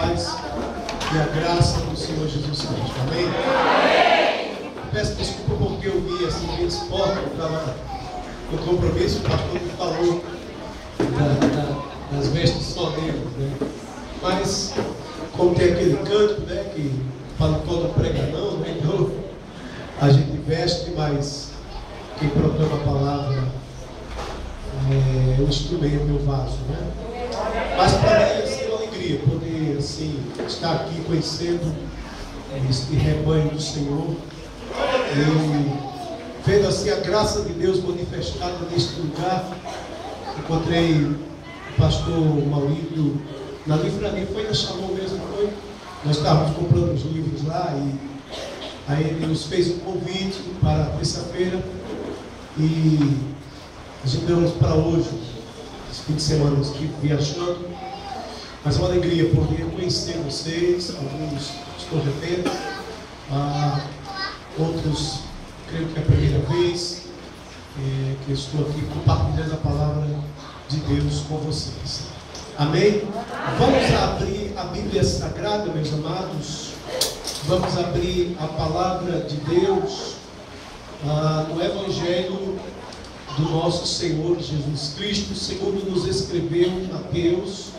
paz e a graça do Senhor Jesus Cristo. Amém? Peço desculpa porque eu vi assim, bem esporte, eu estava no compromisso, o pastor me falou das vestes solenes, né? Mas, como tem aquele canto, né, que fala todo prega não, né? Então, a gente veste, mas quem proclama a palavra é o instrumento, é o vaso, né? Mas para mim é uma alegria poder assim, estar aqui conhecendo este rebanho do Senhor e vendo assim a graça de Deus manifestada neste lugar. Encontrei o pastor Maurício na livraria, foi na Shalom mesmo, foi? Nós estávamos comprando os livros lá e aí ele nos fez um convite para terça-feira e agendamos para hoje, esse fim de semana aqui viajando. Mas é uma alegria poder conhecer vocês, alguns estou revendo, outros creio que é a primeira vez que eu estou aqui compartilhando a palavra de Deus com vocês. Amém? Vamos abrir a Bíblia Sagrada, meus amados. Vamos abrir a palavra de Deus no Evangelho do nosso Senhor Jesus Cristo, segundo nos escreveu Mateus,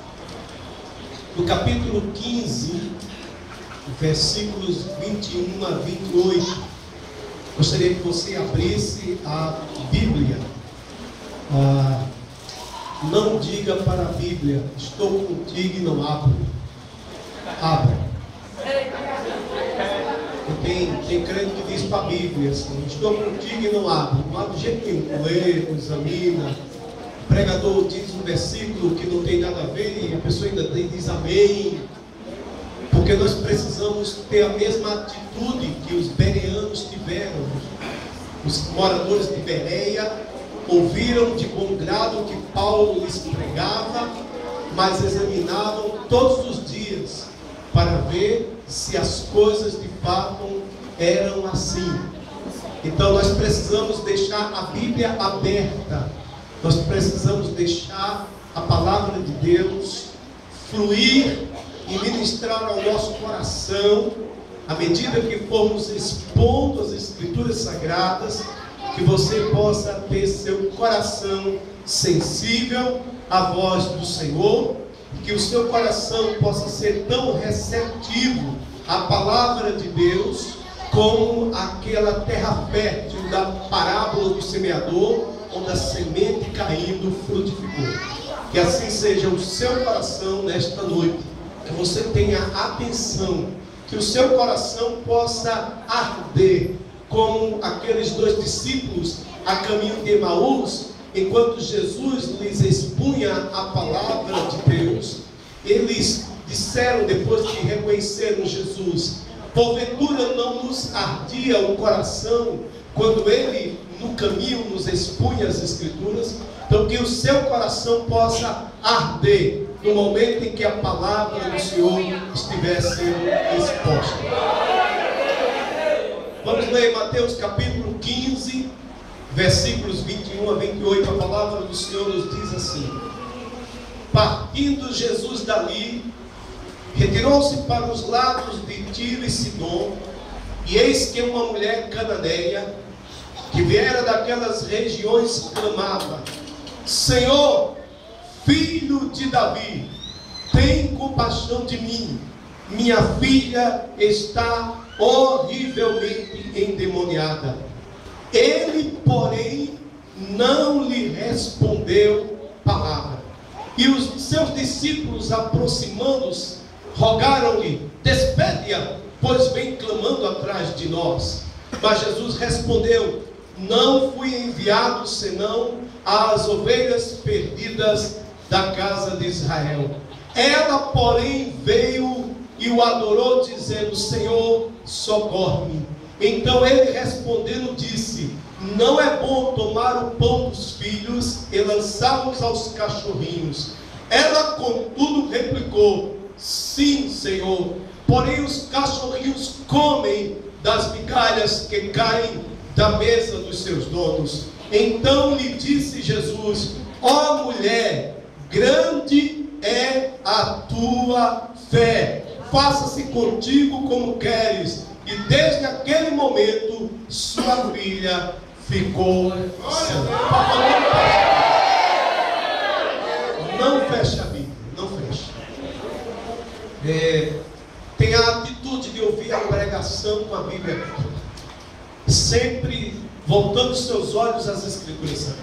no capítulo 15, versículos 21 a 28. Gostaria que você abrisse a Bíblia. Não diga para a Bíblia: estou contigo, e não abro. Abra. Tem crente que diz para a Bíblia assim: estou contigo e não abro. Não abre de jeito nenhum. Lê, examina. O pregador diz um versículo que não tem nada a ver e a pessoa ainda diz amém. Porque nós precisamos ter a mesma atitude que os bereanos tiveram. Os moradores de Bereia ouviram de bom grado o que Paulo lhes pregava, mas examinavam todos os dias para ver se as coisas de fato eram assim. Então nós precisamos deixar a Bíblia aberta. Nós precisamos deixar a palavra de Deus fluir e ministrar ao nosso coração, à medida que formos expondo as Escrituras Sagradas, que você possa ter seu coração sensível à voz do Senhor, que o seu coração possa ser tão receptivo à palavra de Deus, como aquela terra fértil da parábola do semeador, onde a semente caindo frutificou. Que assim seja o seu coração nesta noite, que você tenha atenção, que o seu coração possa arder, como aqueles dois discípulos a caminho de Emaús, enquanto Jesus lhes expunha a palavra de Deus. Eles disseram, depois de reconheceram Jesus: porventura não nos ardia o coração quando ele no caminho nos expunha as Escrituras? Então que o seu coração possa arder no momento em que a palavra do Senhor estiver sendo exposta. Vamos ler Mateus capítulo 15, versículos 21 a 28. A palavra do Senhor nos diz assim: partindo Jesus dali, retirou-se para os lados de Tiro e Sidom, e eis que uma mulher cananeia, que viera daquelas regiões, clamava: Senhor, filho de Davi, tem compaixão de mim, minha filha está horrivelmente endemoniada. Ele, porém, não lhe respondeu palavra. E os seus discípulos, aproximando-se, rogaram-lhe: despede-a, pois vem clamando atrás de nós. Mas Jesus respondeu: não fui enviado senão às ovelhas perdidas da casa de Israel. Ela, porém, veio e o adorou, dizendo: Senhor, socorre-me. Então ele respondendo disse: não é bom tomar o pão dos filhos e lançá-los aos cachorrinhos. Ela, contudo, replicou: sim, Senhor, porém os cachorrinhos comem das migalhas que caem da mesa dos seus donos. Então lhe disse Jesus: ó mulher, grande é a tua fé, faça-se contigo como queres. E desde aquele momento, sua filha ficou sã. Não fecha a Bíblia, não fecha. Tenha a atitude de ouvir a pregação com a Bíblia, sempre voltando os seus olhos às Escrituras Sagradas.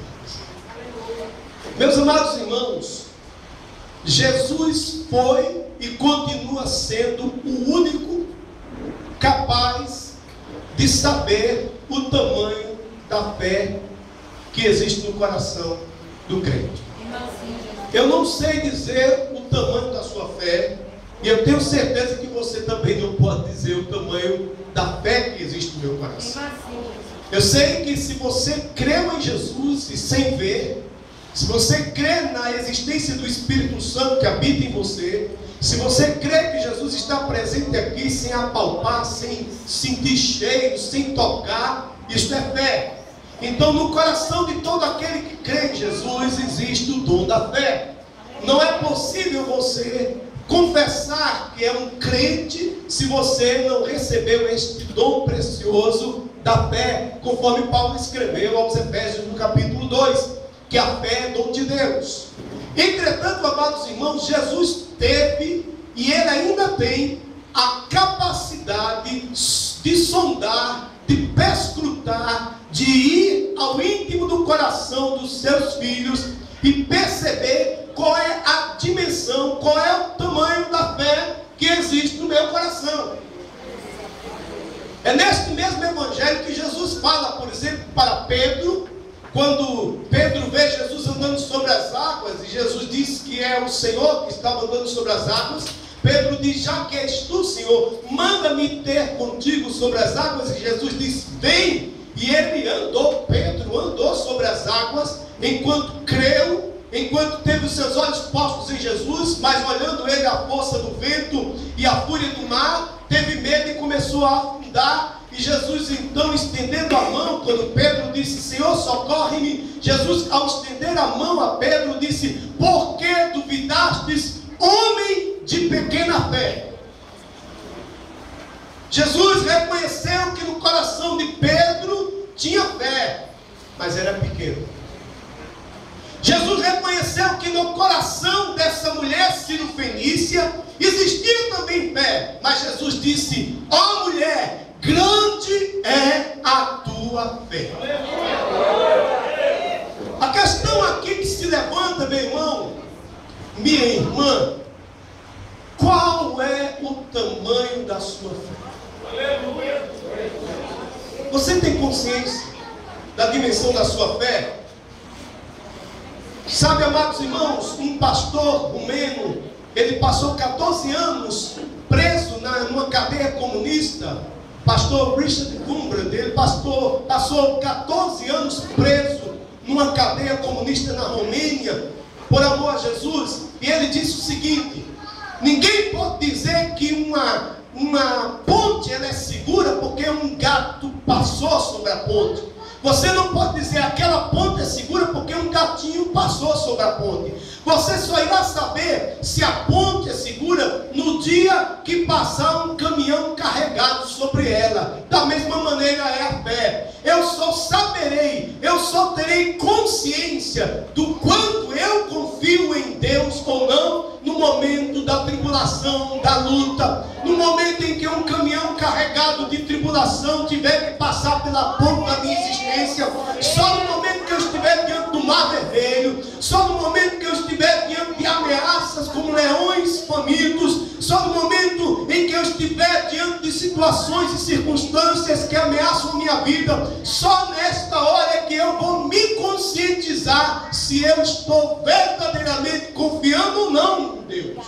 Meus amados irmãos, Jesus foi e continua sendo o único capaz de saber o tamanho da fé que existe no coração do crente. Eu não sei dizer o tamanho da sua fé, e eu tenho certeza que você também não pode dizer o tamanho da fé que existe no meu coração. Eu sei que se você creu em Jesus e sem ver, se você crê na existência do Espírito Santo que habita em você, se você crê que Jesus está presente aqui sem apalpar, sem sentir cheiro, sem tocar, isto é fé. Então no coração de todo aquele que crê em Jesus existe o dom da fé. Não é possível você confessar que é um crente se você não recebeu este dom precioso da fé, conforme Paulo escreveu aos Efésios no capítulo 2, que a fé é dom de Deus. Entretanto, amados irmãos, Jesus teve e ele ainda tem a capacidade de sondar, de perscrutar, de ir ao íntimo do coração dos seus filhos e perceber qual é a dimensão, qual é o tamanho da fé que existe no meu coração. É neste mesmo evangelho que Jesus fala, por exemplo, para Pedro, quando Pedro vê Jesus andando sobre as águas, e Jesus diz que é o Senhor que estava andando sobre as águas, Pedro diz: já que és tu, Senhor, manda-me ter contigo sobre as águas. E Jesus diz: vem. E ele andou, Pedro andou sobre as águas, enquanto creu, enquanto teve os seus olhos postos em Jesus, mas olhando ele a força do vento e a fúria do mar, teve medo e começou a afundar. E Jesus então, estendendo a mão, quando Pedro disse: Senhor, socorre-me, Jesus, ao estender a mão a Pedro, disse: por que duvidastes, homem de pequena fé? Jesus reconheceu que no coração de Pedro tinha fé, mas era pequeno. Jesus reconheceu que no coração dessa mulher sirofenícia existia também fé, mas Jesus disse: ó mulher, grande é a tua fé. A questão aqui que se levanta, meu irmão, minha irmã, qual é o tamanho da sua fé? Você tem consciência da dimensão da sua fé? Sabe, amados irmãos, um pastor romeno, ele passou 14 anos preso numa cadeia comunista. Pastor Richard Wurmbrand, ele passou 14 anos preso numa cadeia comunista na Romênia, por amor a Jesus. E ele disse o seguinte: ninguém pode dizer que uma ponte ela é segura porque um gato passou sobre a ponte. Você não pode dizer aquela ponte é segura porque um gatinho passou sobre a ponte. Você só irá saber se a ponte é segura no dia que passar um caminhão carregado sobre ela. Da mesma maneira é a fé. Eu só terei consciência do quanto eu confio em Deus ou não no momento da tribulação, da luta. No momento em que um caminhão carregado de tribulação tiver que passar pela ponte da minha existência, só no momento que eu estiver diante do mar vermelho, só no momento que eu estiver diante de ameaças como leões famintos, só no momento em que eu estiver diante de situações e circunstâncias que ameaçam minha vida, só nesta hora é que eu vou me conscientizar se eu estou verdadeiramente confiando ou não em Deus.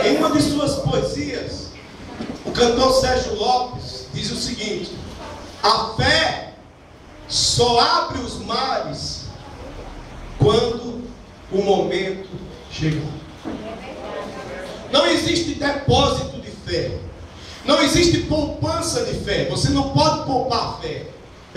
Em uma de suas poesias, o cantor Sérgio Lopes diz o seguinte: a fé só abre os mares quando o momento chegar. Não existe depósito de fé, não existe poupança de fé. Você não pode poupar fé.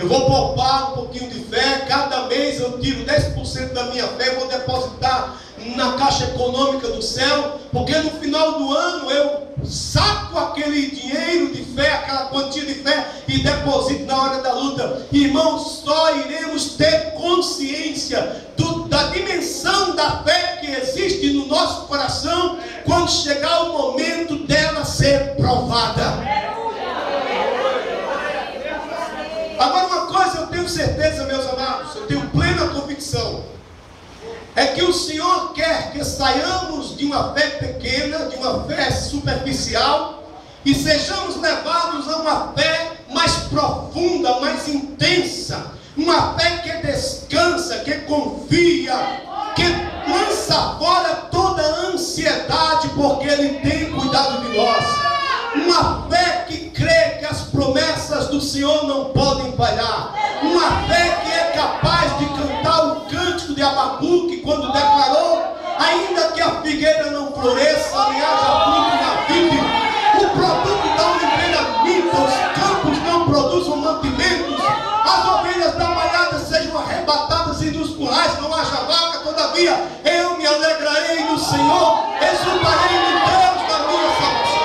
Eu vou poupar um pouquinho de fé, cada mês eu tiro 10% da minha fé, vou depositar na Caixa Econômica do Céu, porque no final do ano eu saco aquele dinheiro de fé, aquela quantia de fé e deposito na hora da luta. Irmãos, só iremos ter consciência da dimensão da fé que existe no nosso coração quando chegar o momento dela ser provada. Agora, uma coisa eu tenho certeza, meus amados, eu tenho plena convicção, é que o Senhor quer que saiamos de uma fé pequena, de uma fé superficial, e sejamos levados a uma fé mais profunda, mais intensa, uma fé que descansa, que confia, que lança fora toda a ansiedade, porque Ele tem cuidado de nós. Uma fé que crê que as promessas do Senhor não podem falhar. Uma fé que é capaz de cantar o cântico de Abacuque quando declarou: ainda que a figueira não floresça, nem haja fruto na vide, o produto da oliveira minta, os campos não produzam mantimentos, as ovelhas da malhada sejam arrebatadas e nos currais não haja vaca, todavia eu me alegrarei no Senhor, exultarei no Deus da minha salvação.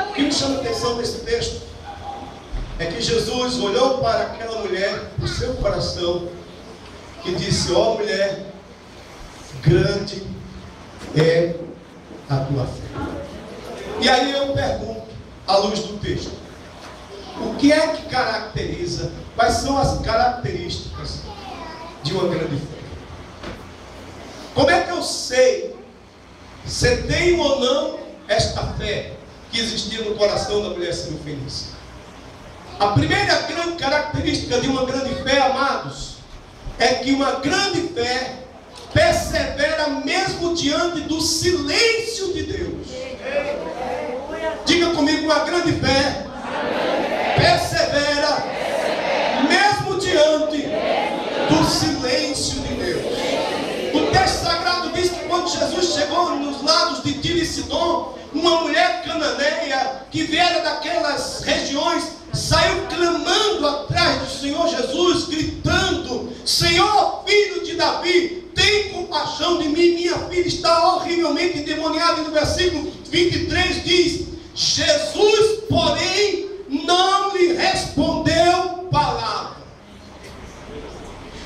O que me chama a atenção nesse texto é que Jesus olhou para aquela mulher, para o seu coração, e disse: ó mulher, grande é a tua fé. E aí eu pergunto, à luz do texto, o que é que caracteriza, quais são as características de uma grande fé? Como é que eu sei se tenho ou não esta fé que existia no coração da mulher sirofenícia? A primeira grande característica de uma grande fé, amados, é que uma grande fé persevera mesmo diante do silêncio de Deus. Diga comigo: uma grande fé persevera mesmo diante do silêncio de Deus. O texto sagrado diz que quando Jesus chegou nos lados de Tiro e Sidom, uma mulher cananeia que viera daquelas regiões saiu clamando atrás do Senhor Jesus, gritando: Senhor, filho de Davi, tem compaixão de mim, minha filha está horrivelmente endemoniada. E no versículo 23 diz: Jesus, porém, não lhe respondeu palavra.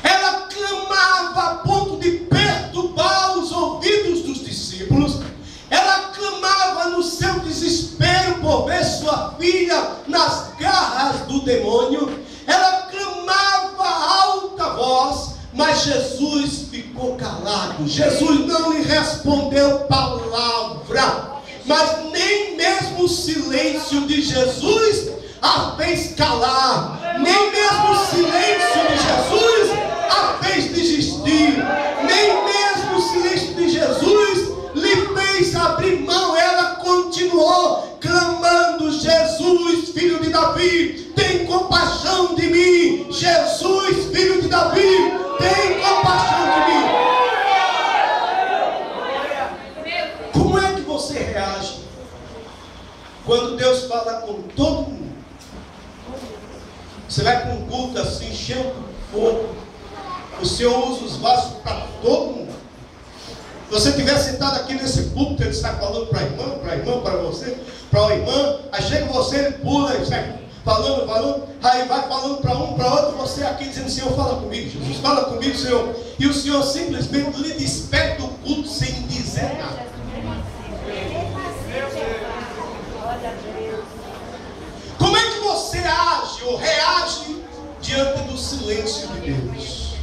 Ela clamava a ponto de perturbar os ouvidos dos discípulos. Ela clamava no seu desespero por ver sua filha nas garras do demônio. Ela clamava a alta voz, mas Jesus ficou calado. Jesus não lhe respondeu palavra. Mas nem mesmo o silêncio de Jesus a fez calar. Nem mesmo o silêncio de Jesus a fez desistir. Nem mesmo o silêncio de Jesus lhe fez abrir mão. Ela continuou clamando: Jesus, filho de Davi, tem compaixão de mim. Jesus, filho de Davi, tem compaixão de mim. Como é que você reage quando Deus fala com todo mundo? Você vai para um culto assim, cheio de fogo, o Senhor usa os vasos para todo mundo. Se você estiver sentado aqui nesse púlpito, ele está falando para a irmã, para você, para a irmã, aí chega você, ele pula, ele sai falando, aí vai falando para um, para outro, você aqui dizendo: Senhor, fala comigo, Jesus, fala comigo, Senhor. E o Senhor simplesmente lhe desperta do culto sem dizer nada. Como é que você age ou reage diante do silêncio de Deus?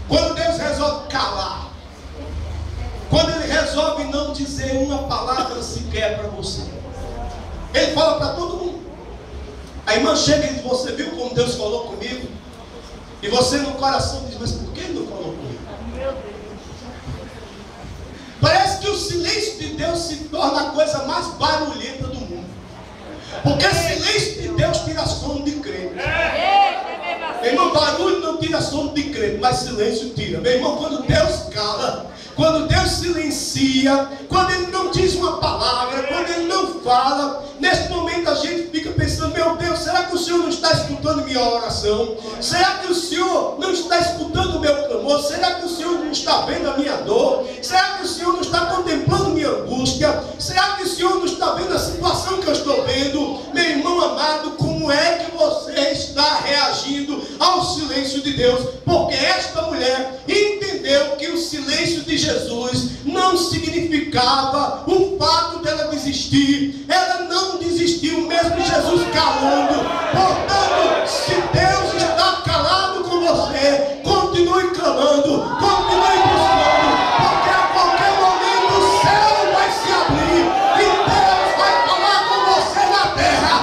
Quando Deus resolve calar, quando Ele resolve não dizer uma palavra sequer para você, Ele fala para todo mundo. A irmã chega e diz: você viu como Deus falou comigo? E você no coração diz: mas por que Ele não falou comigo? Parece que o silêncio de Deus se torna a coisa mais barulhenta do mundo. Porque silêncio de Deus tira sono de crente. Meu irmão, barulho não tira sono de crente, mas silêncio tira. Meu irmão, quando Deus cala, quando Deus silencia, quando Ele não diz uma palavra, quando Ele não fala, nesse momento a gente fica pensando: meu contemplando minha oração? Será que o Senhor não está escutando o meu clamor? Será que o Senhor não está vendo a minha dor? Será que o Senhor não está contemplando minha angústia? Será que o Senhor não está vendo a situação que eu estou vendo? Meu irmão amado, como é que você está reagindo ao silêncio de Deus? Porque esta mulher entendeu que o silêncio de Jesus não significava o fato dela desistir. Ela não desistiu, mesmo Jesus calando. Portanto, se Deus está calado com você, continue clamando, continue buscando, porque a qualquer momento o céu vai se abrir e Deus vai falar com você na terra.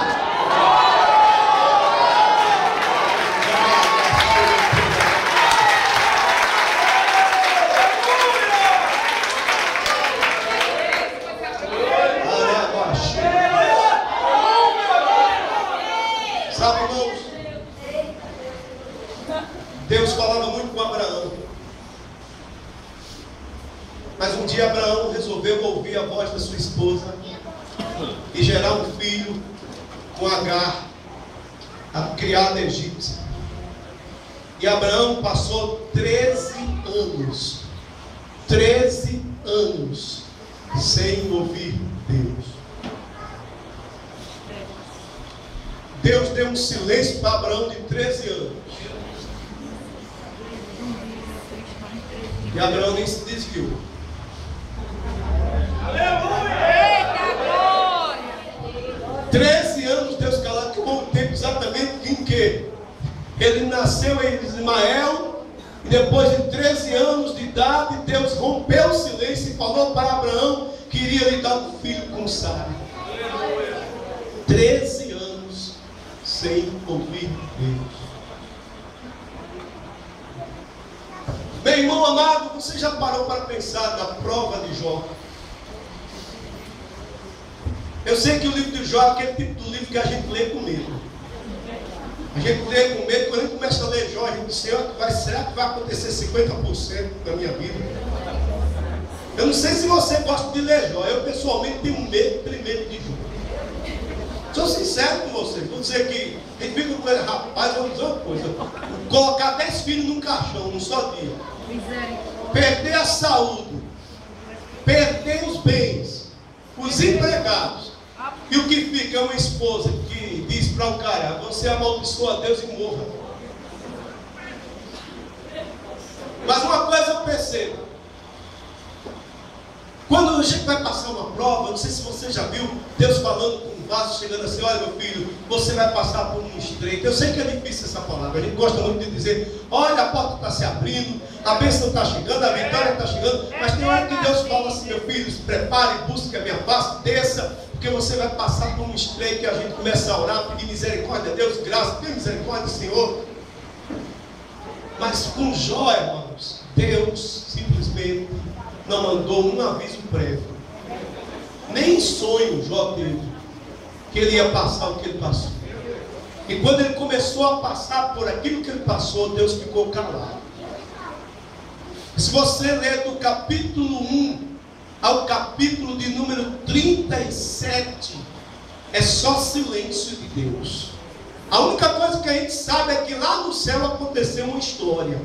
Sabe, irmãos, Deus falava muito com Abraão, mas um dia Abraão resolveu ouvir a voz da sua esposa e gerar um filho com Agar, a criada egípcia. E Abraão passou 13 anos sem ouvir Deus. Deus deu um silêncio para Abraão de 13 anos. E Abraão nem se desviou. Aleluia! 13 anos Deus calado, que foi o tempo exatamente em que ele nasceu em Ismael. E depois de 13 anos de idade, Deus rompeu o silêncio e falou para Abraão que iria lhe dar um filho com Sara. 13 anos sem ouvir Deus. Meu irmão amado, você já parou para pensar na prova de Jó? Eu sei que o livro de Jó é aquele tipo de livro que a gente lê com medo. A gente lê com medo, quando a gente começa a ler Jó, a gente diz, será que vai acontecer 50% da minha vida? Eu não sei se você gosta de ler Jó, eu pessoalmente tenho medo primeiro de Jó. Sou sincero com vocês, vou dizer que a gente fica com ele, rapaz, vou dizer uma coisa, colocar 10 filhos num caixão num só dia, perder a saúde, perder os bens, os empregados, e o que fica é uma esposa que diz para o cara, você amaldiçoa a Deus e morra. Mas uma coisa eu percebo, quando a gente vai passar uma prova, não sei se você já viu Deus falando com um vaso, chegando assim, olha meu filho, você vai passar por um estreito. Eu sei que é difícil essa palavra, a gente gosta muito de dizer, olha a porta está se abrindo, a bênção está chegando, a vitória está chegando, mas tem hora que Deus fala assim, meu filho, se prepare, busque a minha face, desça, porque você vai passar por um estreito. E a gente começa a orar, pedir misericórdia a Deus, graça, tem misericórdia, Senhor. Mas com Jó, irmãos, Deus simplesmente não mandou um aviso prévio. Nem sonho Jó teve que ele ia passar o que ele passou. E quando ele começou a passar por aquilo que ele passou, Deus ficou calado. Se você ler do capítulo 1 ao capítulo de número 37, é só silêncio de Deus. A única coisa que a gente sabe é que lá no céu aconteceu uma história.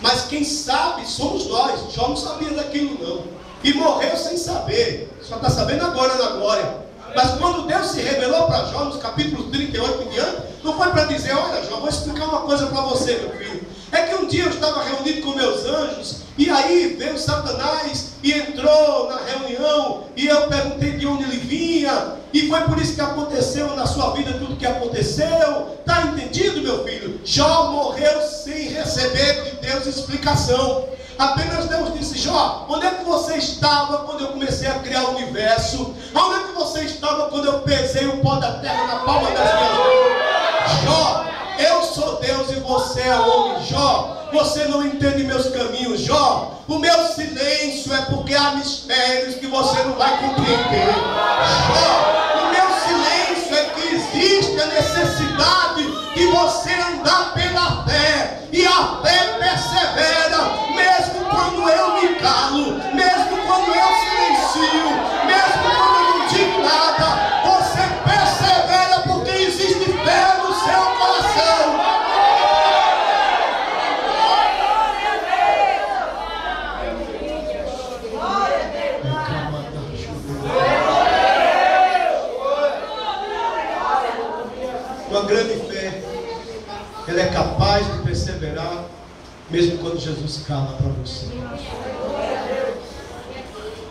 Mas quem sabe somos nós. Jó não sabia daquilo não. E morreu sem saber. Só está sabendo agora na glória. Mas quando Deus se revelou para Jó, nos capítulos 38 em diante, não foi para dizer, olha Jó, vou explicar uma coisa para você, meu filho. É que um dia eu estava reunido com meus anjos, e aí veio Satanás e entrou na reunião, e eu perguntei de onde ele vinha, e foi por isso que aconteceu na sua vida tudo que aconteceu. Está entendido, meu filho? Jó morreu sem receber de Deus explicação. Apenas Deus disse, Jó, onde é que você estava quando eu comecei a criar o universo? Onde é que você estava quando eu pesei o pó da terra na palma das minhas mãos? Jó, eu sou Deus e você é homem. Jó, você não entende meus caminhos. Jó, o meu silêncio é porque há mistérios que você não vai compreender. Jó, o meu silêncio é que existe a necessidade de você andar pela fé. E a fé persevera, mesmo quando eu me calo, mesmo quando eu silencio, mesmo quando eu não digo nada. Você persevera porque existe fé no seu coração. capaz de perseverar, mesmo quando Jesus cala para você.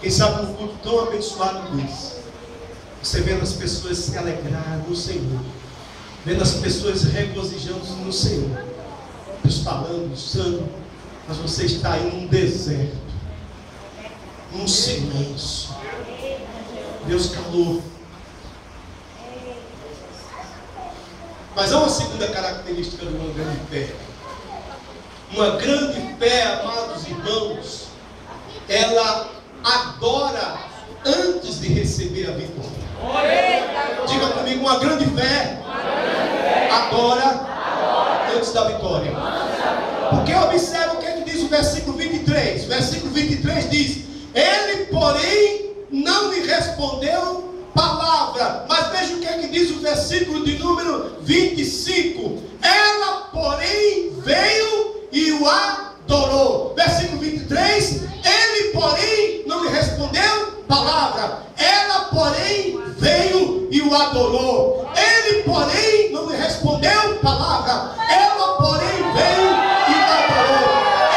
Quem sabe num culto tão abençoado desse, você vendo as pessoas se alegrar no Senhor, vendo as pessoas regozijando no Senhor, Deus falando, usando, mas você está aí num deserto, num silêncio. Deus calou. Mas há uma segunda característica de uma grande fé. Uma grande fé, amados irmãos, ela adora antes de receber a vitória. Diga comigo, uma grande fé adora antes da vitória. Porque observa o que ele diz o versículo 23. O versículo 23 diz: ele, porém, não lhe respondeu palavra. Mas veja o que é que diz o versículo de número 25. Ela, porém, veio e o adorou. Versículo 23. Ele, porém, não lhe respondeu palavra. Ela, porém, veio e o adorou. Ele, porém, não lhe respondeu palavra. Ela, porém, veio e o adorou.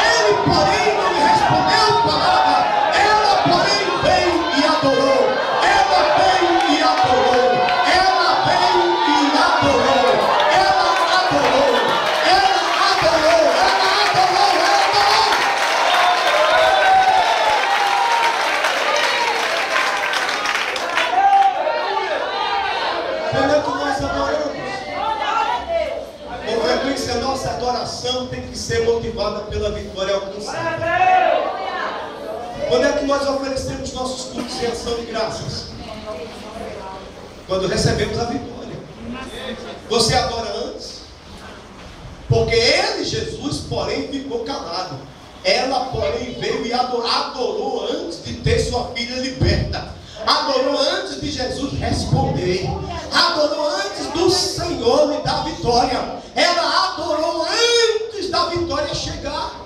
Ele, porém, não lhe respondeu palavra. Ela, porém, veio e adorou. Ela veio e adorou. Ela veio e adorou. Ela adorou. Ela adorou. Ela adorou. Ela adorou. Quando é que nós adoramos? Com frequência, a nossa adoração tem que ser motivada pela vitória alcançada. Quando é que nós oferecemos nossos cultos em ação de graças? Quando recebemos a vitória. Você adora antes? Porque ele, Jesus, porém, ficou calado. Ela, porém, veio e adorou antes de ter sua filha liberta. Adorou antes de Jesus responder. Adorou antes do Senhor lhe dar vitória. Ela adorou antes da vitória chegar.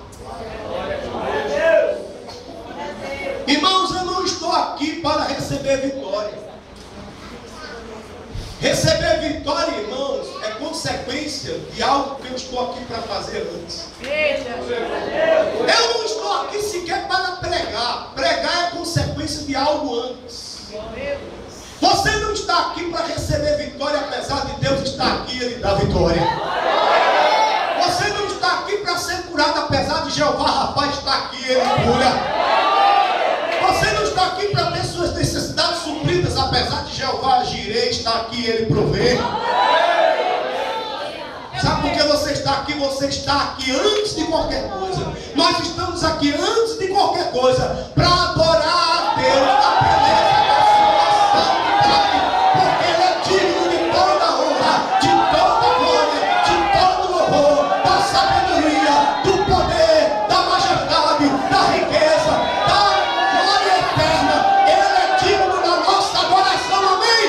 Irmãos, eu não estou aqui para receber vitória. Receber vitória, irmãos, é consequência de algo que eu estou aqui para fazer antes. Eu não estou aqui sequer para pregar. Pregar é consequência de algo antes. Você não está aqui para receber vitória, apesar de Deus estar aqui e Ele dá vitória. Você não está aqui para ser curado, apesar de Jeová Rapá estar aqui e Ele cura. Você não está aqui para ter suas necessidades supridas, apesar de Jeová Jireh estar aqui e Ele provê. Sabe por que você está aqui? Você está aqui antes de qualquer coisa. Nós estamos aqui antes de qualquer coisa para adorar a Deus na beleza da sua santidade, porque Ele é digno de toda a honra, de toda a glória, de todo o louvor, da sabedoria, do poder, da majestade, da riqueza, da glória eterna. Ele é digno da nossa adoração. Amém?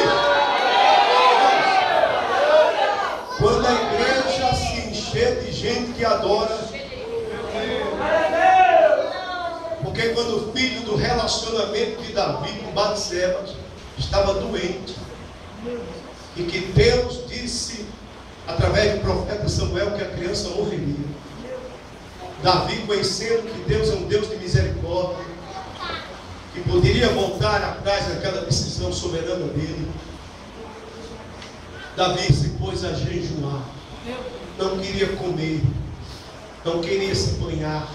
Quando a igreja se encher de gente que adora, porque quando o filho do relacionamento de Davi com Batseba estava doente, e que Deus disse através do profeta Samuel que a criança morreria, Davi, conhecendo que Deus é um Deus de misericórdia, que poderia voltar atrás daquela decisão soberana dele, Davi se pôs a jejuar, não queria comer, não queria se banhar,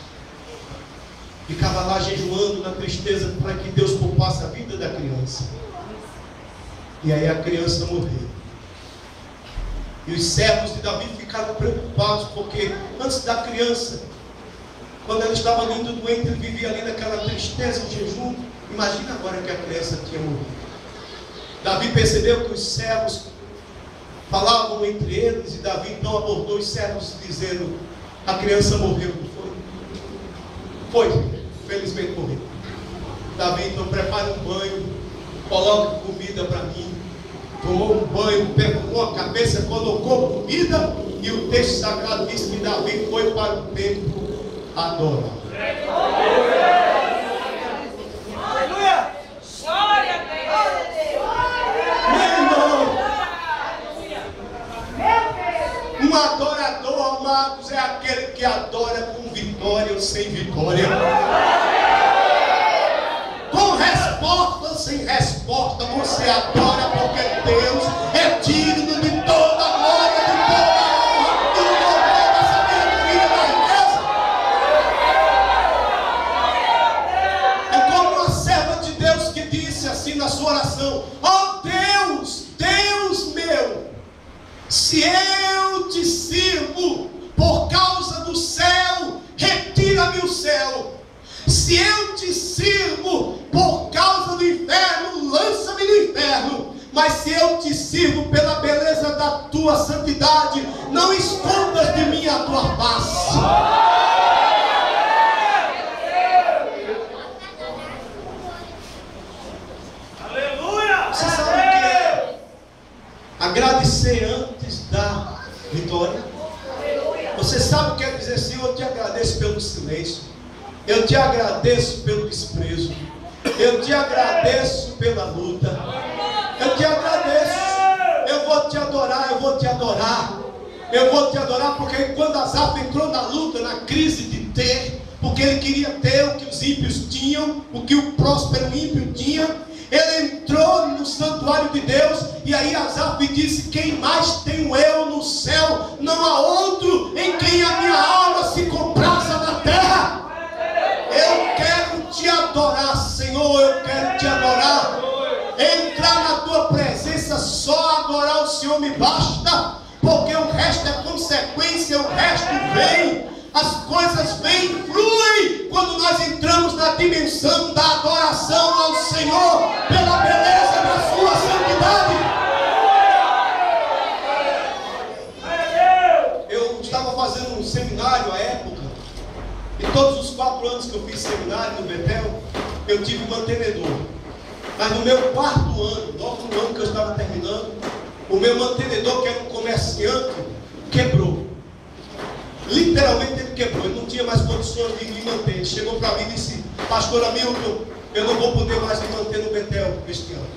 ficava lá jejuando na tristeza para que Deus poupasse a vida da criança. E aí a criança morreu. E os servos de Davi ficaram preocupados, porque antes da criança, quando ela estava linda doente, ele vivia ali naquela tristeza de jejum. Imagina agora que a criança tinha morrido. Davi percebeu que os servos falavam entre eles, e Davi então abordou os servos dizendo: a criança morreu, não foi? Foi, felizmente morreu. Davi então prepara um banho, coloca comida para mim. Tomou um banho, perfumou a cabeça, colocou comida, e o texto sagrado diz que Davi foi para o templo adorar. Aleluia! Glória a Deus! Meu irmão, um adorador, amado, amados, é aquele que adora com vitória ou sem vitória. Com resposta ou sem resposta, você adora, porque Deus é digno de toda a glória, de toda a honra, do louvor, da sabedoria, da riqueza. É como uma serva de Deus que disse assim na sua oração: ó Deus, Deus meu, se eu te sirvo por causa do céu, retira-me o céu. Se eu te sirvo por causa do inferno, lança-me no inferno. Mas se eu te sirvo pela beleza da tua santidade, não escondas de mim a tua face. Aleluia! Você sabe o que é agradecer antes da vitória? Você sabe o que é dizer: Senhor, eu te agradeço pelo silêncio, eu te agradeço pelo desprezo, eu te agradeço pela luta, eu te agradeço, eu vou te adorar, eu vou te adorar, eu vou te adorar, porque quando Asaf entrou na luta, na crise de ter, porque ele queria ter o que os ímpios tinham, o que o próspero ímpio tinha, ele entrou no santuário de Deus, e aí Asaf disse: quem mais tenho eu no céu? Não há outro em quem a minha alma se compraza na terra. Eu quero te adorar, Senhor, eu quero te adorar. Entrar na tua presença, só adorar o Senhor me basta, porque o resto é consequência, o resto vem. As coisas vêm, fluem, quando nós entramos na dimensão da adoração ao Senhor, pela beleza da sua santidade. Eu estava fazendo um seminário à época, e todos os 4 anos que eu fiz seminário no Betel, eu tive mantenedor. Mas no meu 4º ano, logo no ano que eu estava terminando, o meu mantenedor, que era um comerciante, quebrou. Literalmente ele quebrou, ele não tinha mais condições de me manter. Ele chegou para mim e disse: pastor Hamilton, eu não vou poder mais me manter no Betel este ano.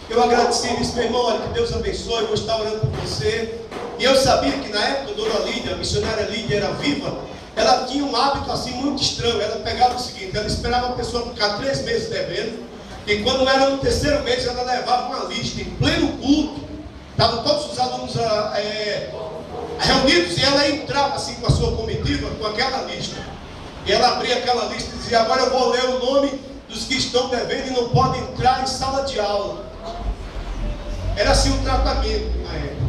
Eu agradeci e disse: meu irmão, olha, que Deus abençoe, eu vou estar orando por você. E eu sabia que na época a dona Lídia, a missionária Lídia, era viva. Ela tinha um hábito assim muito estranho. Ela pegava o seguinte: ela esperava a pessoa ficar 3 meses devendo, e quando era no 3º mês, ela levava uma lista em pleno culto. Estavam todos os alunos reunidos, e ela entrava assim com a sua comitiva, com aquela lista. E ela abria aquela lista e dizia: agora eu vou ler o nome dos que estão devendo e não podem entrar em sala de aula. Era assim o tratamento na época.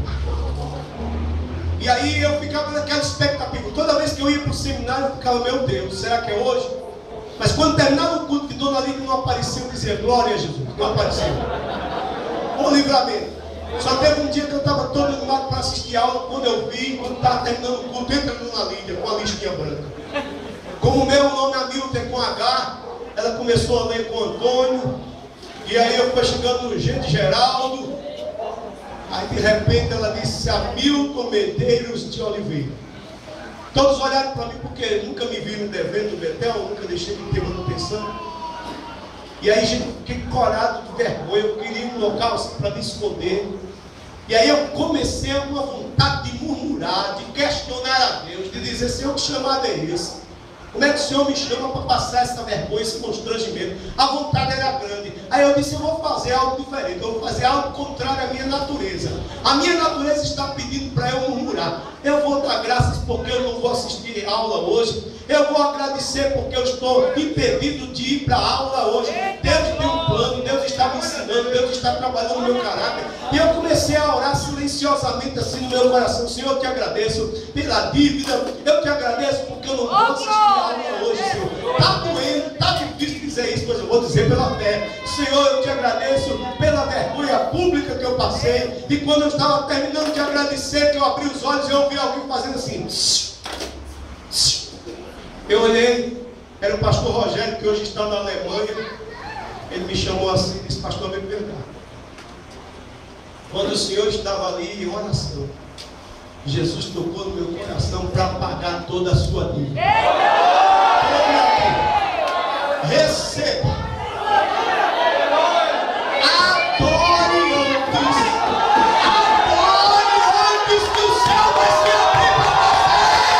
E aí eu ficava naquela expectativa. Toda vez que eu ia para o seminário, eu ficava: meu Deus, será que é hoje? Mas quando terminava o culto, que dona Lídia não apareceu, eu dizia: glória a Jesus, não apareceu. O livramento. Só teve um dia que eu estava todo animado para assistir a aula, quando eu vi, quando estava terminando o culto, entra dona Lídia com a listinha branca. Como o meu nome Hamilton é com H, ela começou a ler com Antônio, e aí eu fui chegando no G de Geraldo. Aí de repente ela disse: Hamilton Medeiros de Oliveira. Todos olharam para mim, porque nunca me viram devendo no Betel, nunca deixei de ter manutenção. E aí, gente, eu fiquei corado de vergonha, eu queria um local assim para me esconder. E aí eu comecei uma vontade de murmurar, de questionar a Deus, de dizer: Senhor, que chamado é esse? Como é que o Senhor me chama para passar essa vergonha, esse constrangimento? A vontade era grande. Aí eu disse: eu vou fazer algo diferente, eu vou fazer algo contrário à minha natureza. A minha natureza está pedindo para eu murmurar. Eu vou dar graças porque eu não vou assistir aula hoje. Eu vou agradecer porque eu estou impedido de ir para a aula hoje. Deus tem um plano, Deus está me ensinando, Deus está trabalhando no meu caráter. E eu comecei a orar silenciosamente assim no meu coração: Senhor, eu te agradeço pela dívida, eu te agradeço porque eu não vou assistir a aula hoje, Senhor. Está doendo, está difícil dizer isso, mas eu vou dizer pela fé. Senhor, eu te agradeço pela vergonha pública que eu passei. E quando eu estava terminando de agradecer, que eu abri os olhos e eu ouvi alguém fazendo assim. Eu olhei, era o pastor Rogério, que hoje está na Alemanha. Ele me chamou assim e disse: pastor, me perdoa. Quando o Senhor estava ali em oração, Jesus tocou no meu coração para pagar toda a sua dívida. Receba. Adore antes que o céu vai se abrir para você.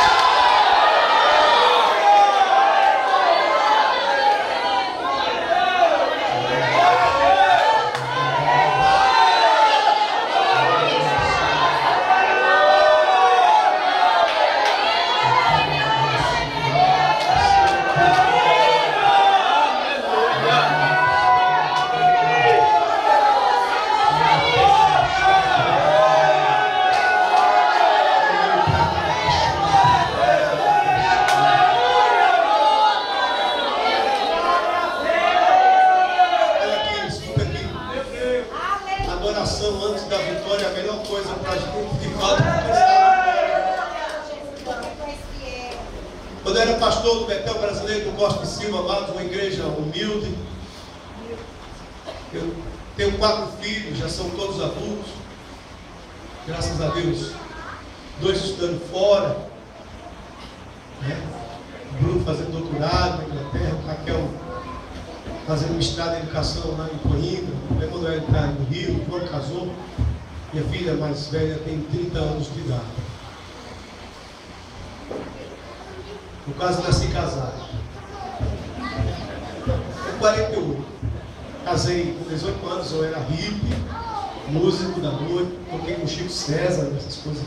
Quando eu era pastor do Betel Brasileiro, do Costa e Silva, amados, uma igreja humilde. Eu tenho 4 filhos, já são todos adultos. Graças a Deus. 2 estudando fora. Bruno fazendo doutorado na Inglaterra, Raquel fazendo mestrado em educação lá em Coimbra, o Emanuel está no Rio, o João casou. Minha filha mais velha tem 30 anos de idade. Eu quase nasci casado. Com 48. Casei com 18 anos, eu era hippie, músico da noite, toquei com Chico César, essas coisas.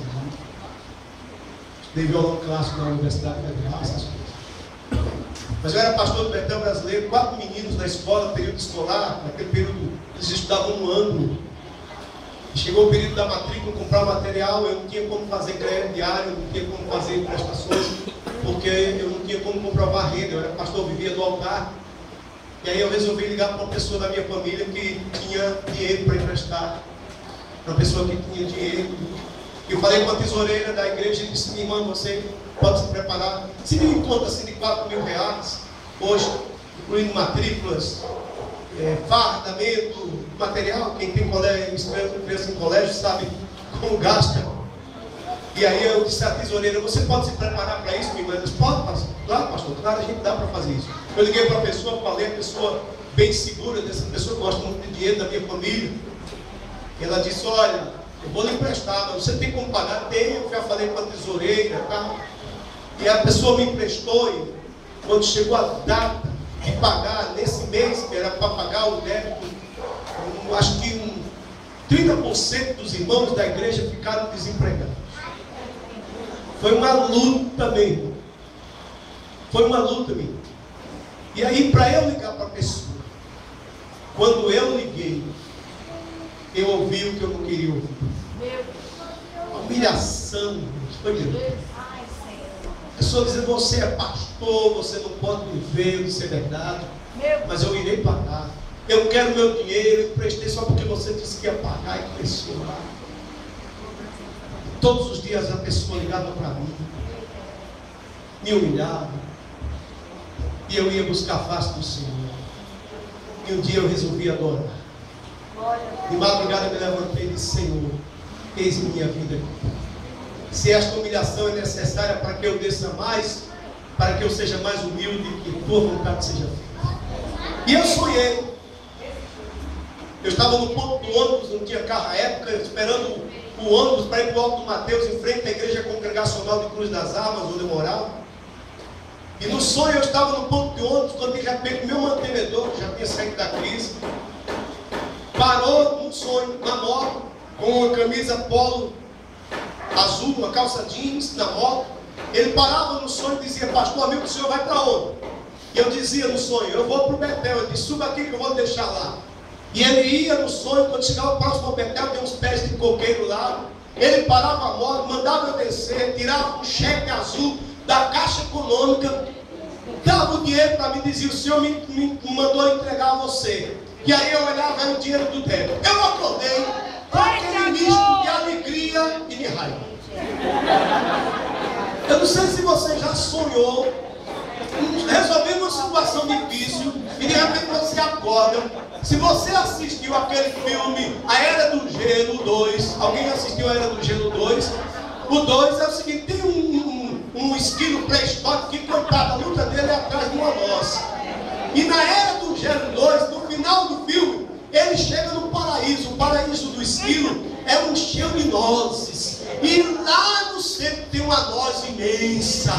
Dei violão clássico na Universidade Federal, essas coisas. Mas eu era pastor do Betel Brasileiro, 4 meninos na escola, período escolar, naquele período eles estudavam no ângulo. Chegou o período da matrícula, comprar material, eu não tinha como fazer greve diário, não tinha como fazer prestações, porque eu não tinha como comprovar renda. Eu era pastor, eu vivia do altar. E aí eu resolvi ligar para uma pessoa da minha família que tinha dinheiro para emprestar. Uma pessoa que tinha dinheiro. Eu falei com a tesoureira da igreja e disse: minha irmã, você pode se preparar. Se me conta assim de 4 mil reais, hoje, incluindo matrículas, fardamento, material. Quem tem criança em colégio sabe como gasta. E aí eu disse à tesoureira: você pode se preparar para isso, minha irmã? Ela disse: pode, pastor. Claro, pastor, claro, a gente dá para fazer isso. Eu liguei para a pessoa, falei, a pessoa bem segura, dessa pessoa que gosta muito de dinheiro, da minha família. E ela disse: olha, eu vou lhe emprestar, mas você tem como pagar? Tem. Eu já falei com a tesoureira, tá? E a pessoa me emprestou, e quando chegou a data de pagar nesse mês, que era para pagar o débito, acho que 30% dos irmãos da igreja ficaram desempregados. Foi uma luta mesmo. Foi uma luta mesmo. E aí, para eu ligar para a pessoa, quando eu liguei, eu ouvi o que eu não queria ouvir. A humilhação. Foi mesmo. A pessoa dizendo: você é pastor, você não pode me ver, isso é verdade. Mas eu irei pagar. Eu quero meu dinheiro, eu emprestei só porque você disse que ia pagar e começou lá. Todos os dias a pessoa ligava para mim, me humilhava, e eu ia buscar a face do Senhor. E um dia eu resolvi adorar. De madrugada eu me levantei e disse: Senhor, eis minha vida aqui. Se esta humilhação é necessária para que eu desça mais, para que eu seja mais humilde, que tua vontade seja feita. E eu sonhei. Eu estava no ponto do ônibus, não tinha carro à época, esperando o ônibus para ir para o Alto do Mateus, em frente à igreja congregacional de Cruz das Armas, onde eu morava. E no sonho eu estava no ponto de ônibus, quando de repente o meu mantenedor, que já tinha saído da crise, parou num sonho, na moto, com uma camisa polo azul, uma calça jeans na moto. Ele parava no sonho e dizia: pastor, amigo, o senhor vai para onde? E eu dizia no sonho: eu vou para o Betel. Ele disse: suba aqui que eu vou deixar lá. E ele ia no sonho, quando chegava próximo ao Betel, tem uns pés de coqueiro lá. Ele parava a moto, mandava eu descer, tirava um cheque azul da Caixa Econômica, dava o dinheiro para mim, dizia: o senhor me mandou entregar a você. E aí eu olhava, era o dinheiro do débito. Eu acordei com aquele misto de alegria e de raiva. Eu não sei se você já sonhou resolvendo uma situação difícil e de repente você acorda. Se você assistiu aquele filme A Era do Gelo 2, alguém assistiu A Era do Gelo 2? O 2 é o seguinte: tem um esquilo pré-histórico que, coitado, a luta dele é atrás de uma noz. E na Era do Gelo 2, no final do filme, ele chega no paraíso. O paraíso do esquilo é um cheio de nozes. E lá no centro tem uma noz imensa.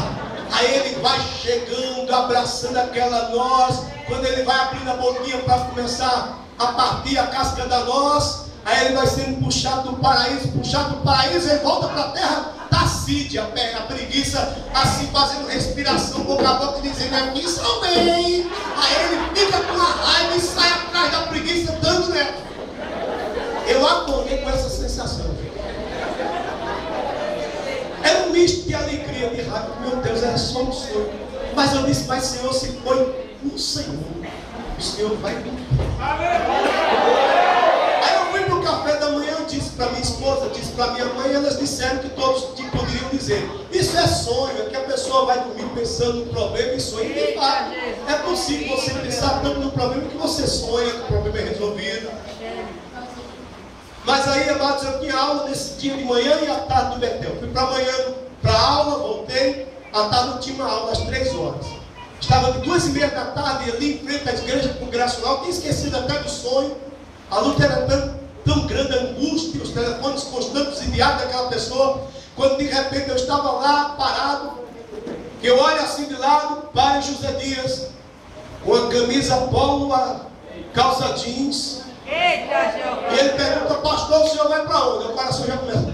Aí ele vai chegando, abraçando aquela noz. Quando ele vai abrindo a boquinha para começar a partir a casca da noz, aí ele vai sendo puxado do paraíso, ele volta para a terra, tacide, a preguiça, assim fazendo respiração boca a boca, dizendo: aqui são bem. Aí ele fica com a raiva e sai atrás da preguiça, dando nela. Eu acordei com essa sensação. Era um misto de alegria, de raiva. Meu Deus, era só um sonho. Mas eu disse: mas Senhor, se foi o Senhor vai cumprir. Aí eu fui para o café da manhã, eu disse para minha esposa, disse para minha mãe, elas disseram que todos, tipo, poderiam dizer, isso é sonho, é que a pessoa vai dormir pensando no problema e sonha. De fato, é possível você pensar tanto no problema que você sonha que o problema é resolvido. Mas aí, amados, eu tinha aula nesse dia de manhã e à tarde do Betel. Fui para amanhã para a aula, voltei. À tarde eu tinha uma aula às 3 horas. Estava de 2h30 da tarde ali em frente à igreja congregacional. Tinha esquecido até do sonho. A luta era tão grande, a angústia, os telefones constantes enviados daquela pessoa. Quando de repente eu estava lá parado, que eu olho assim de lado, para José Dias, com a camisa polo, a calça jeans. E ele pergunta, pastor, o senhor vai para onde? O coração já começa.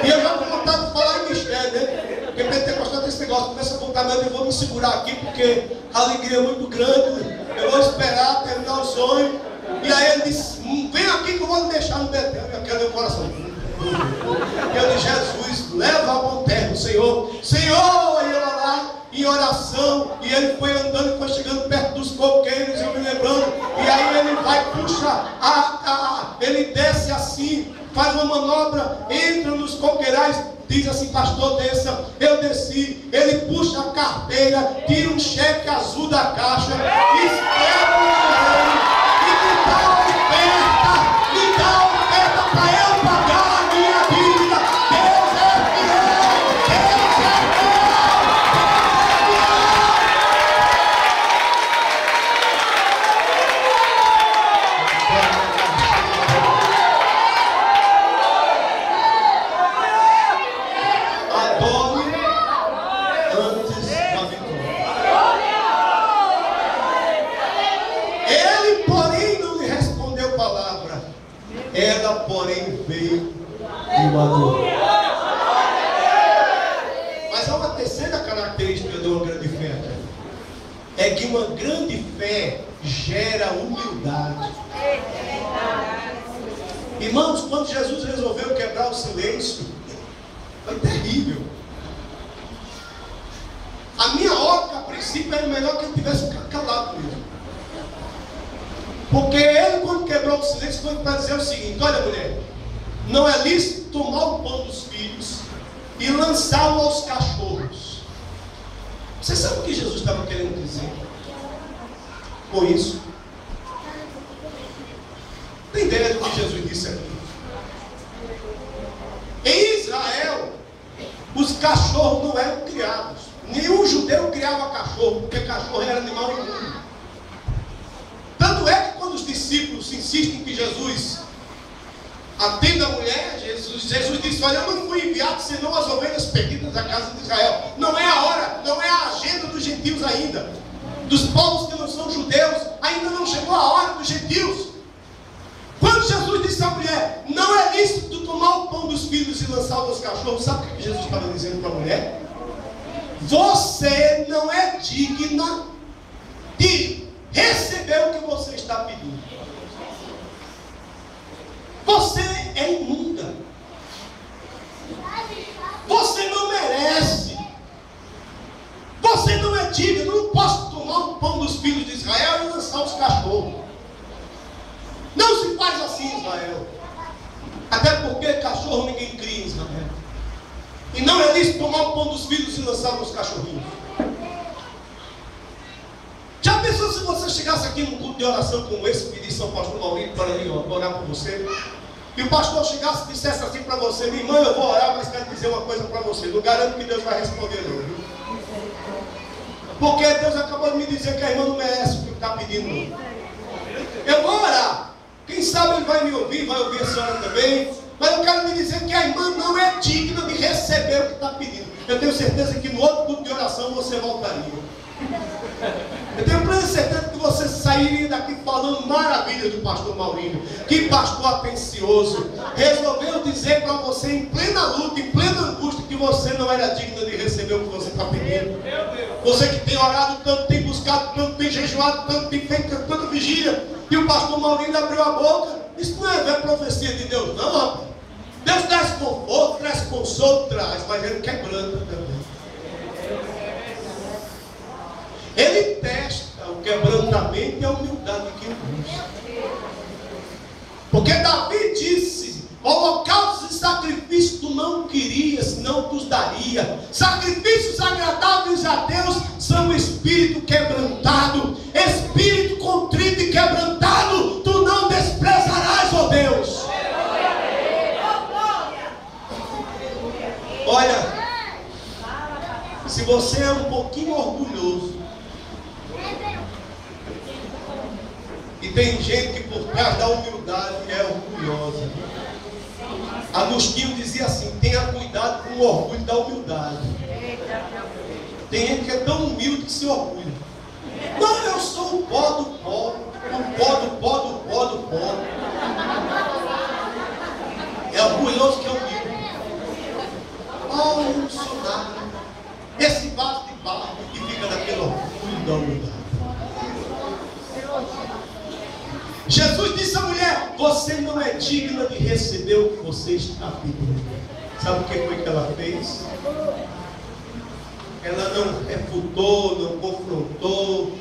E eu já estou vontade de falar em mistério, né? Porque pentecostal tem esse negócio, começa a voltar mesmo, eu vou me segurar aqui, porque a alegria é muito grande, eu vou esperar terminar o sonho. E aí ele disse, vem aqui que eu vou me deixar no Betel. E aquele meu coração. Eu disse, Jesus, leva a bom termo, Senhor. Senhor, e eu lá em oração, e ele foi andando, foi chegando perto dos coqueiros, eu me lembrando, e aí ele vai, puxa, ele desce assim, faz uma manobra, entra nos coqueirais, diz assim, pastor, desça. Eu desci, ele puxa a carteira, tira um cheque azul da caixa, escreve o dinheiro, e me dá a oferta para eu pagar a minha dívida. Deus é fiel, Deus é fiel. Adore antes da vitória. Ele, porém, não lhe respondeu palavra. Ela, porém, veio e o adorou. Mas há uma terceira característica de uma grande fé. É que uma grande fé gera humildade. Irmãos, quando Jesus resolveu quebrar o silêncio, foi terrível. A minha ótica, a princípio, era melhor que ele tivesse calado mesmo. Porque ele, quando quebrou o silêncio, foi para dizer o seguinte: olha, mulher, não é lícito tomar o pão dos filhos e lançá-lo aos cachorros. Você sabe o que Jesus estava querendo dizer com isso? Tem ideia do que Jesus disse aqui? Em Israel, os cachorros não eram criados. Nenhum judeu criava cachorro, porque cachorro era animal imundo. Tanto é que quando os discípulos insistem que Jesus atenda a mulher, Jesus disse, olha, eu não fui enviado senão as ovelhas perdidas da casa de Israel. Não é a hora, não é a agenda dos gentios ainda. Dos povos que não são judeus, ainda não chegou a hora dos gentios. Quando Jesus disse à mulher, não é lícito tomar o pão dos filhos e lançá-lo aos cachorros, sabe o que Jesus estava dizendo para a mulher? Você não é digna de receber o que você está pedindo. Você é imunda. Você não merece. Você não é digno. Eu não posso tomar o pão dos filhos de Israel e lançar os cachorros. Não se faz assim, Israel. Até porque cachorro ninguém cria em Israel. E não é lícito tomar o pão dos filhos e lançar nos cachorrinhos. Já pensou se você chegasse aqui num culto de oração como esse, pedisse ao pastor Maurício para ir orar por você, e o pastor chegasse e dissesse assim para você, minha irmã, eu vou orar, mas quero dizer uma coisa para você, não garanto que Deus vai responder não, viu? Porque Deus acabou de me dizer que a irmã não merece o que está pedindo não. Eu vou orar, quem sabe ele vai me ouvir, vai ouvir a senhora também, mas eu quero me dizer que a irmã não é digna de receber o que está pedindo. Eu tenho certeza que no outro culto de oração você voltaria. Eu tenho plena certeza que você sairia daqui falando maravilha do pastor Maurício. Que pastor atencioso. Resolveu dizer para você em plena luta, em plena angústia, que você não era digno de receber o que você está pedindo. Você que tem orado tanto, tem buscado tanto, tem jejuado tanto, tem feito tanta vigília, e o pastor Maurício abriu a boca. Isso não é ver profecia de Deus não, rapaz. Deus traz conforto, traz consolo, traz, mas ele quebranta também. Ele testa o quebrantamento e a humildade que busca. Porque Davi disse: holocaustos e sacrifício tu não querias, não tu daria. Sacrifícios agradáveis a Deus são o espírito quebrantado, espírito contrito e quebrantado, tu não desprezarás, ó Deus. Olha, se você é um pouquinho orgulhoso, e tem gente que por trás da humildade é orgulhosa. Agostinho dizia assim: tenha cuidado com o orgulho da humildade. Tem gente que é tão humilde que se orgulha. Não, eu sou o pó do pó, o pó do pó do pó do pó. É orgulhoso que é humilde. Oh, eu não sou nada. Esse vaso de barro que fica naquele orgulho da humildade. Jesus disse à mulher: você não é digna de receber o que você está pedindo. Sabe o que foi que ela fez? Ela não refutou, não confrontou,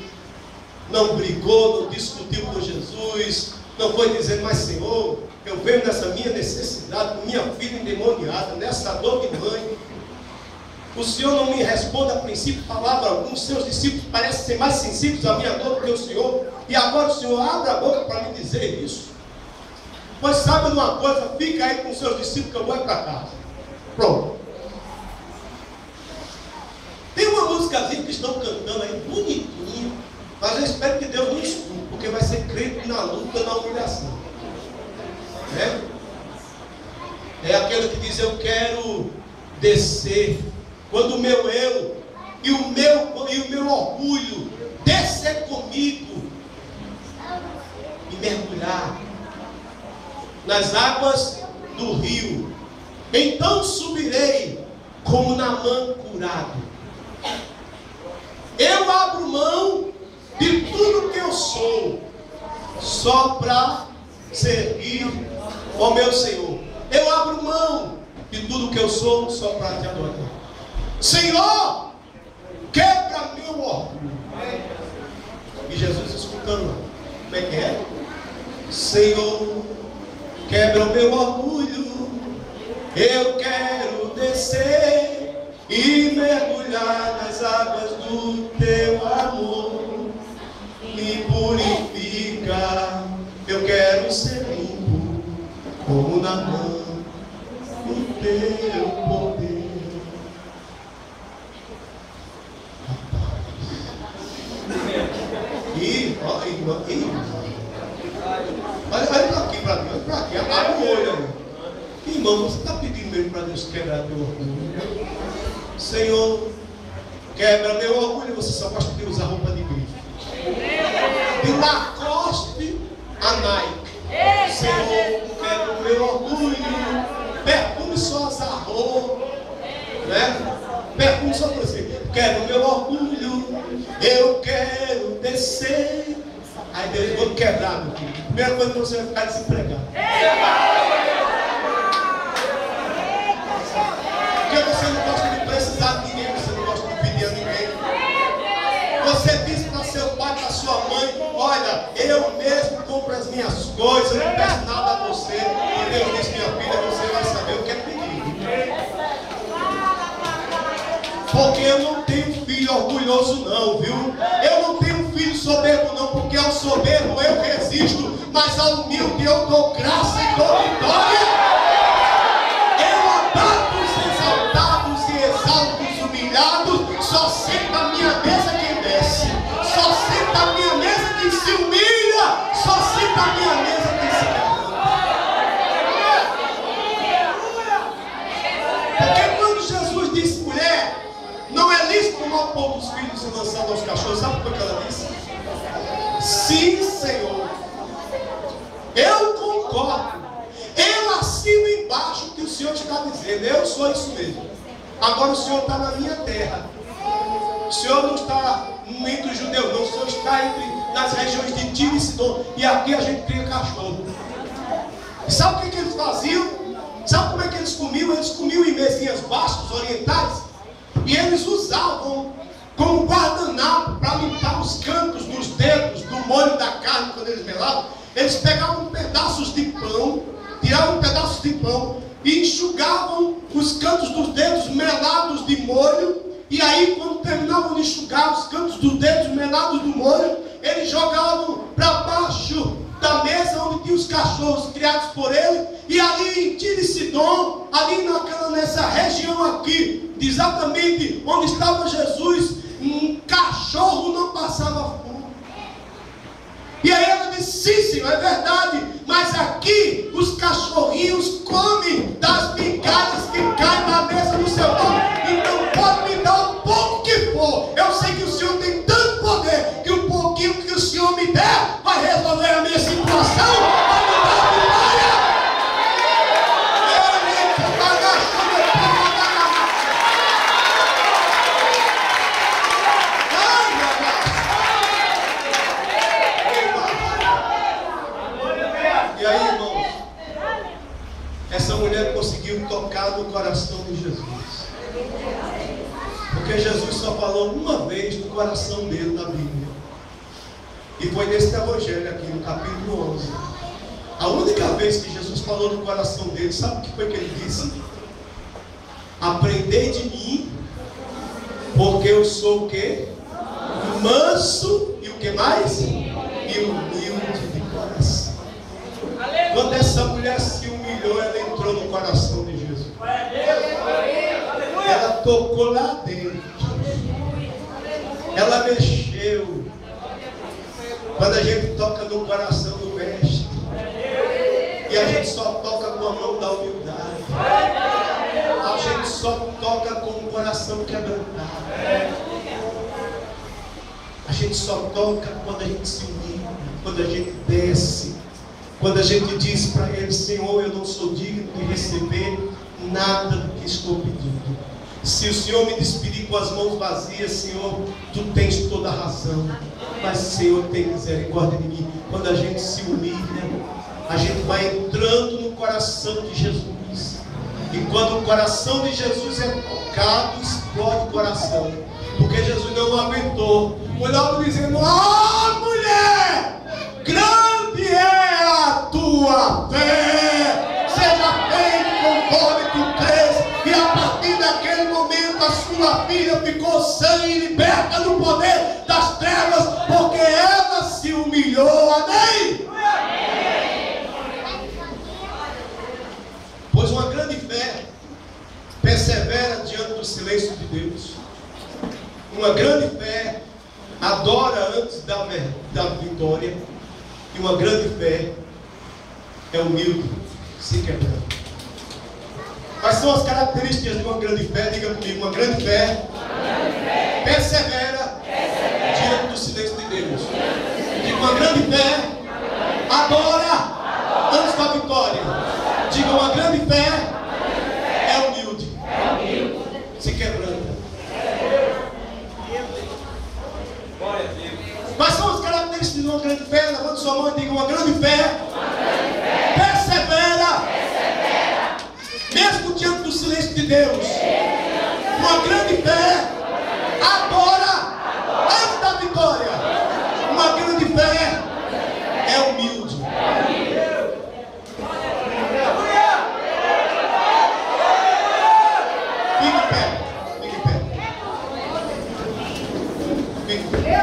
não brigou, não discutiu com Jesus, não foi dizendo: mas Senhor, eu venho nessa minha necessidade, com minha filha endemoniada, nessa dor de mãe, o Senhor não me responde a princípio palavra alguma, os seus discípulos parecem ser mais sensíveis à minha dor do que o Senhor, e agora o Senhor abre a boca para me dizer isso. Pois sabe de uma coisa, fica aí com os seus discípulos que eu vou para casa. Pronto. Tem uma músicazinha que estão cantando aí, bonitinho, mas eu espero que Deus não escute, porque vai ser crente na luta, na humilhação. É aquele que diz: eu quero descer. Quando o meu eu e o meu orgulho descer comigo e mergulhar nas águas do rio, então subirei como Naamã curado. Eu abro mão de tudo que eu sou, só para servir ao meu Senhor. Eu abro mão de tudo que eu sou, só para te adorar. Senhor, quebra meu orgulho. E Jesus escutando: como é que é? Senhor, quebra o meu orgulho. Eu quero descer e mergulhar nas águas do teu amor. Me purifica. Eu quero ser limpo como na mão do teu poder. Olha para aqui, olha para aqui, abre o olho aí. Irmão, você está pedindo mesmo para Deus quebrar teu orgulho? Senhor, quebra meu orgulho. Você só gosta de usar roupa de grife, de Lacoste a Nike. Senhor, quebra o meu orgulho. Perfume só azarrou, né? Perfume só você. Quebra o meu orgulho. Eu quero descer. Aí Deus: vou quebrar, meu filho. Primeira coisa que você vai ficar desempregado. Porque você não gosta de precisar de ninguém, você não gosta de pedir a ninguém. Você diz para seu pai, para sua mãe: olha, eu mesmo compro as minhas coisas, eu não peço nada a você. E Deus diz: minha filha, você vai saber o que é pedir. Porque eu não tenho filho orgulhoso não, viu? Eu não tenho filho soberbo não, porque ao soberbo eu resisto, mas ao humilde eu dou graça e dou vitória. Eu abato os exaltados e exalto os humilhados. Só senta a minha mesa quem desce, só senta a minha mesa quem se humilha, só senta a minha mesa quem se quebra. Porque quando Jesus disse: mulher, não é lícito tomar o pão dos filhos e lançar aos cachorros, sabe por que ela disse? Sim, Senhor, eu concordo, eu assino embaixo o que o Senhor está dizendo, eu sou isso mesmo. Agora o Senhor está na minha terra, o Senhor não está entre os judeus, não, o Senhor está nas regiões de Tiro e Sidom, e aqui a gente cria cachorro. E sabe o que eles faziam? Sabe como é que eles comiam? Eles comiam em mesinhas baixas, orientais, e eles usavam como guardanapo para limpar os cantos dos dedos, do molho da carne quando eles melavam. Eles pegavam pedaços de pão, tiravam pedaços de pão, e enxugavam os cantos dos dedos melados de molho. E aí, quando terminavam de enxugar os cantos dos dedos melados do molho, eles jogavam para baixo da mesa onde tinha os cachorros criados por ele. E ali em Tiro e Sidom, ali nessa região aqui, exatamente onde estava Jesus, um cachorro não passava fome. E aí ela disse: sim, Senhor, é verdade, mas aqui os cachorrinhos comem das migalhas que caem na mesa do seu dono. Então pode me dar o pouco que for. Eu sei que o Senhor tem tanto poder que o pouquinho que o Senhor me der vai resolver a minha situação, vai me dar vitória. E aí, irmãos, essa mulher conseguiu tocar no coração de Jesus. Porque Jesus só falou uma vez no coração dele na Bíblia. E foi nesse evangelho aqui, no capítulo 11. A única vez que Jesus falou no coração dele, sabe o que foi que ele disse? Aprendei de mim, porque eu sou o quê? Manso e o que mais? E humilde de coração. Quando essa mulher se humilhou, ela entrou no coração de Jesus. Ela tocou lá dentro. Ela mexeu. Quando a gente toca no coração do mestre, e a gente só toca com a mão da humildade, a gente só toca com o coração quebrantado. A gente só toca quando a gente se humilha, quando a gente desce, quando a gente diz para ele: Senhor, eu não sou digno de receber nada do que estou pedindo. Se o Senhor me despedir com as mãos vazias, Senhor, tu tens toda a razão. Mas, Senhor, tem misericórdia de mim. Quando a gente se humilha, a gente vai entrando no coração de Jesus. E quando o coração de Jesus é tocado, explode o coração. Porque Jesus não aguentou. Olhava dizendo: ah, mulher, grande é a tua fé. Seja feito conforme tu crês. E a partir daquele momento a sua filha ficou sã e liberta do poder das trevas, porque ela se humilhou. Amém? Pois uma grande fé persevera diante do silêncio de Deus. Uma grande fé adora antes da vitória. E uma grande fé é humilde, se quebrando. Quais são as características de uma grande fé? Diga comigo: uma grande fé persevera diante do silêncio de Deus. Diga: uma grande fé adora antes da vitória. Diga: uma grande fé é humilde, se quebrando. Quais são as características de uma grande fé? Levante sua mão e diga: uma grande fé persevera mesmo diante do silêncio de Deus. Uma grande fé adora antes da vitória. Uma grande fé é humilde. Fique em pé. Fique em pé. Fique em pé.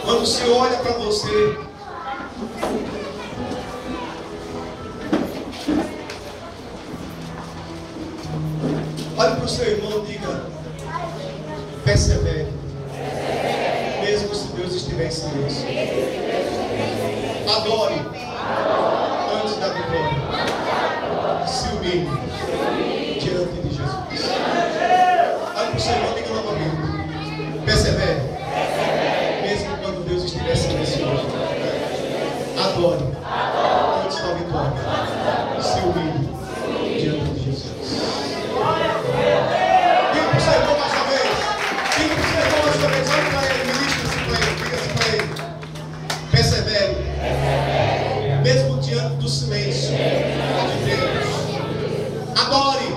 Quando o Senhor olha para você, olhe para o seu irmão e diga: persevere, mesmo se Deus estiver em silêncio. Adore antes da vitória. Se humilhe diante de Jesus. Olhe para o seu irmão e diga novamente: persevere. Deus estiver silencioso. Adore antes da vitória. Se humilhe diante de Jesus. Diga para o seu irmão mais uma vez. Diga para o seu irmão mais uma vez. Olha para ele, ministra-se para ele. Diga-se para ele: persevere, mesmo diante do silêncio de Deus. Adore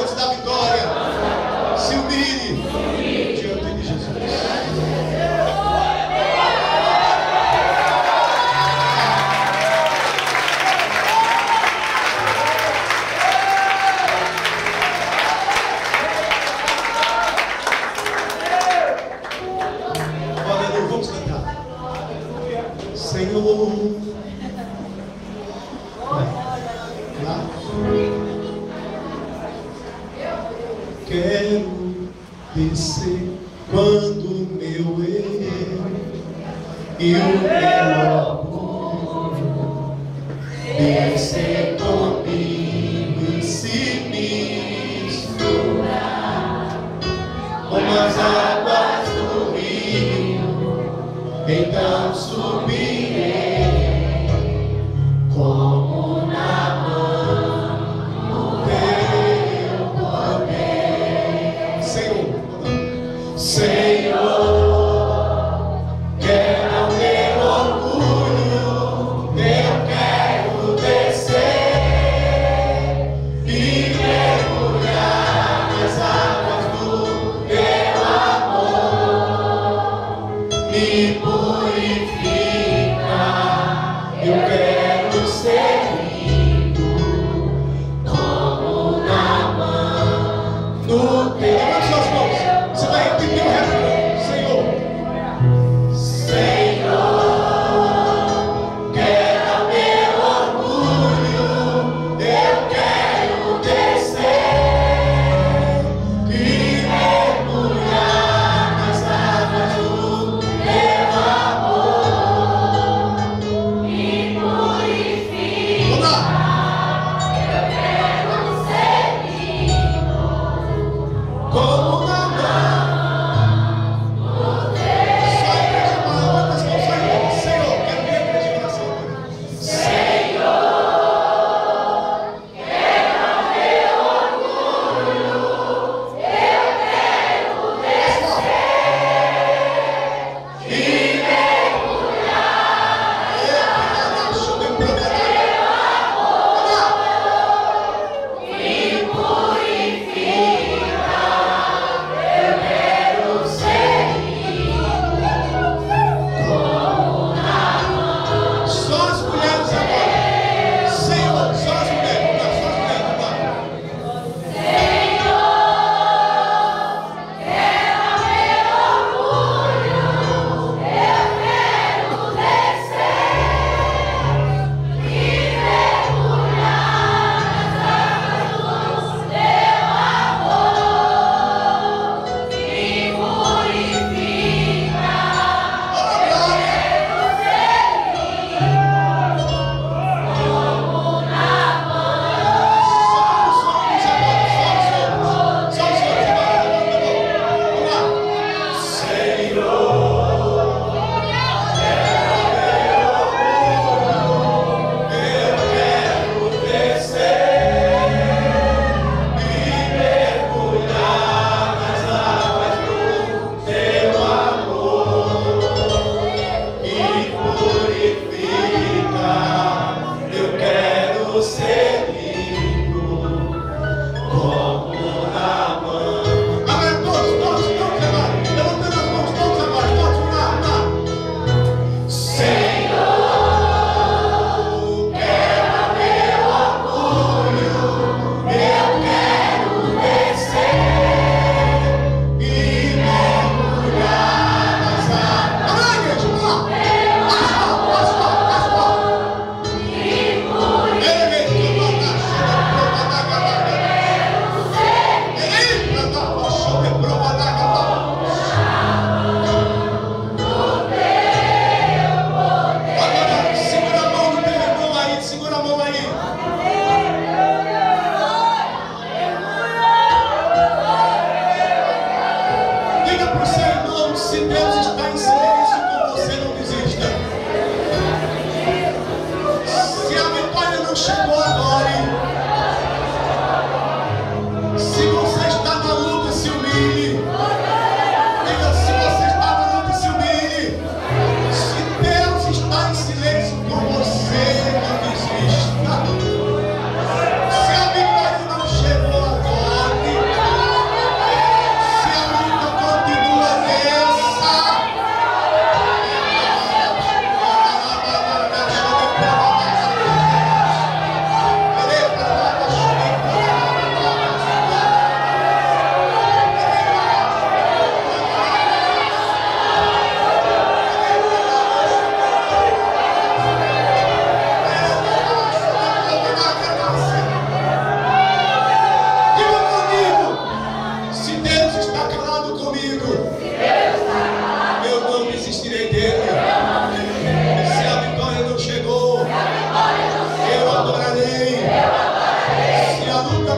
antes da vitória. Se humilhe diante de Jesus. você quando meu erro e o meu orgulho descer comigo e se misturar com as águas do rio, então subirei como na mão do teu poder. Senhor, quebra o meu orgulho, eu quero descer e mergulhar nas águas do teu amor. Me purifica, eu quero ser livre.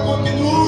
continua.